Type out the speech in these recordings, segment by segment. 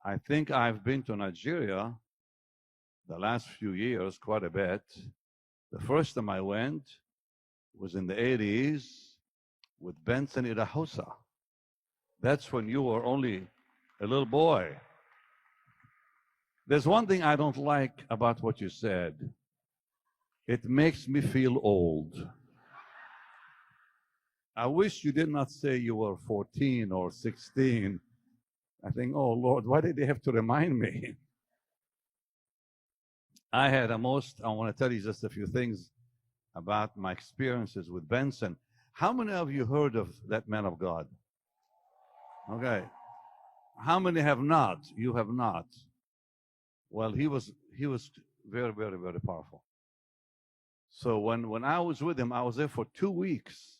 I think I've been to Nigeria the last few years quite a bit. The first time I went was in the 80s with BENSON IDAHOSA. That's when you were only a little boy. There's one thing I don't like about what you said. It makes me feel old. I wish you did not say you were 14 or 16. I think, oh Lord, why did they have to remind me? I want to tell you just a few things about my experiences with BENSON. How many of you heard of that man of God? Okay. How many have not? You have not. Well, he was very, very, very powerful. So when I was with him, I was there for 2 weeks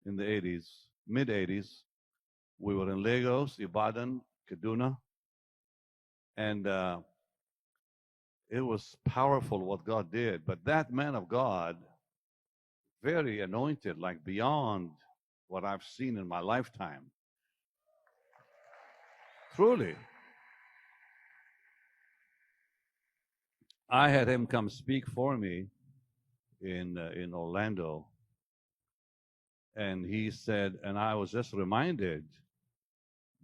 in the 80s, mid-80s. We were in Lagos, Ibadan, Kaduna, and it was powerful what God did. But that man of God, very anointed, like beyond what I've seen in my lifetime. Truly. I had him come speak for me in Orlando. And he said, and I was just reminded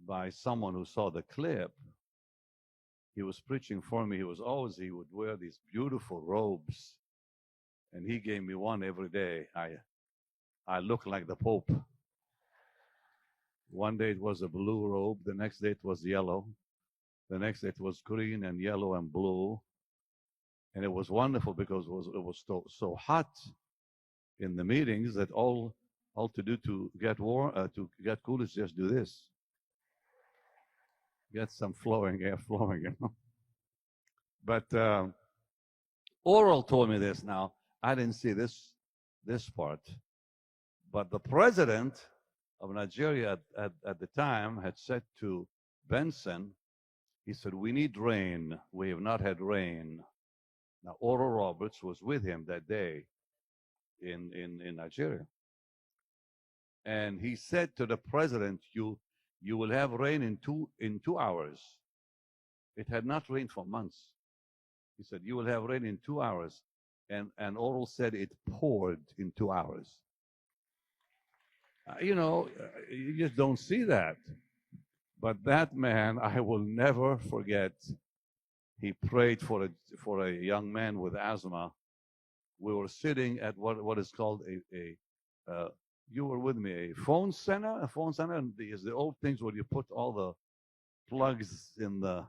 by someone who saw the clip. He was preaching for me. He would wear these beautiful robes. And he gave me one every day. I looked like the Pope. One day it was a blue robe. The next day it was yellow. The next day it was green and yellow and blue. And it was wonderful because it was so hot in the meetings that all to do to get cool is just do this. Get some air flowing, you know. But Oral told me this now. I didn't see this part. But the president of Nigeria at the time had said to BENSON, he said, we need rain. We have not had rain. Now, Oral Roberts was with him that day in Nigeria. And he said to the president, you will have rain in 2 hours. It had not rained for months. He said, you will have rain in 2 hours. And Oral said it poured in 2 hours. You just don't see that. But that man, I will never forget. He prayed for a young man with asthma. We were sitting at what is called you were with me, a phone center, and the old things where you put all the plugs in the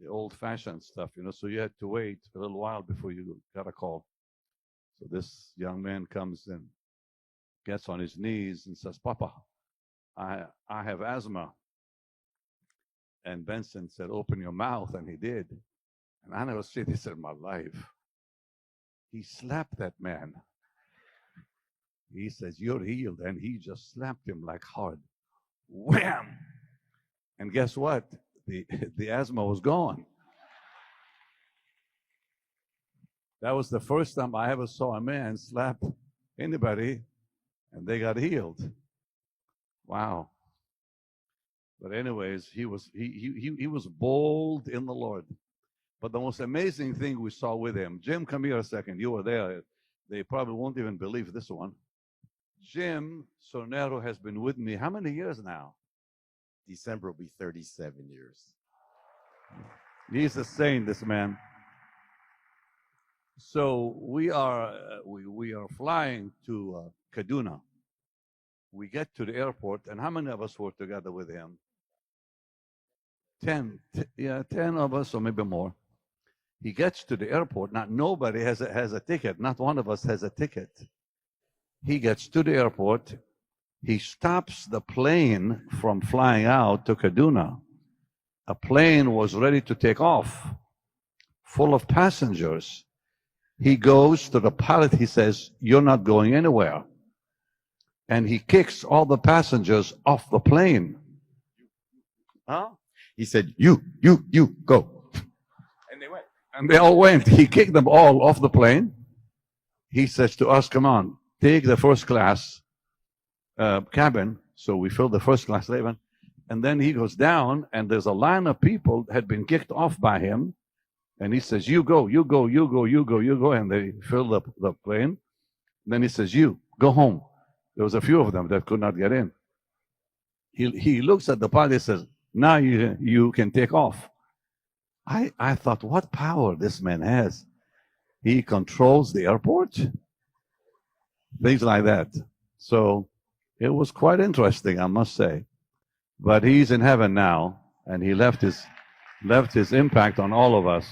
old-fashioned stuff, so you had to wait a little while before you got a call. So this young man comes and gets on his knees and says, Papa, I have asthma. And BENSON said, open your mouth, and he did. And I never seen this in my life. He slapped that man. He says, you're healed. And he just slapped him like hard. Wham! And guess what? The asthma was gone. That was the first time I ever saw a man slap anybody and they got healed. Wow. But anyways, he was bold in the Lord. But the most amazing thing we saw with him, Jim, come here a second. You were there. They probably won't even believe this one. Jim Sonero has been with me how many years now? December will be 37 years. He's a saint, this man. So we are flying to Kaduna. We get to the airport, and how many of us were together with him? 10 of us, or maybe more. He gets to the airport. Now, nobody has a ticket. Not one of us has a ticket. He gets to the airport. He stops the plane from flying out to Kaduna. A plane was ready to take off, full of passengers. He goes to the pilot. He says, you're not going anywhere. And he kicks all the passengers off the plane. Huh? He said, you, go. And they went. And they all went. He kicked them all off the plane. He says to us, come on, take the first class cabin. So we filled the first class cabin. And then he goes down, and there's a line of people had been kicked off by him. And he says, you go, you go, you go, you go, you go. And they fill the plane. Then he says, you go home. There was a few of them that could not get in. He looks at the pilot and says, now you can take off. I thought, what power this man has. He controls the airport. Things like that. So it was quite interesting, I must say. But he's in heaven now, and he left his impact on all of us.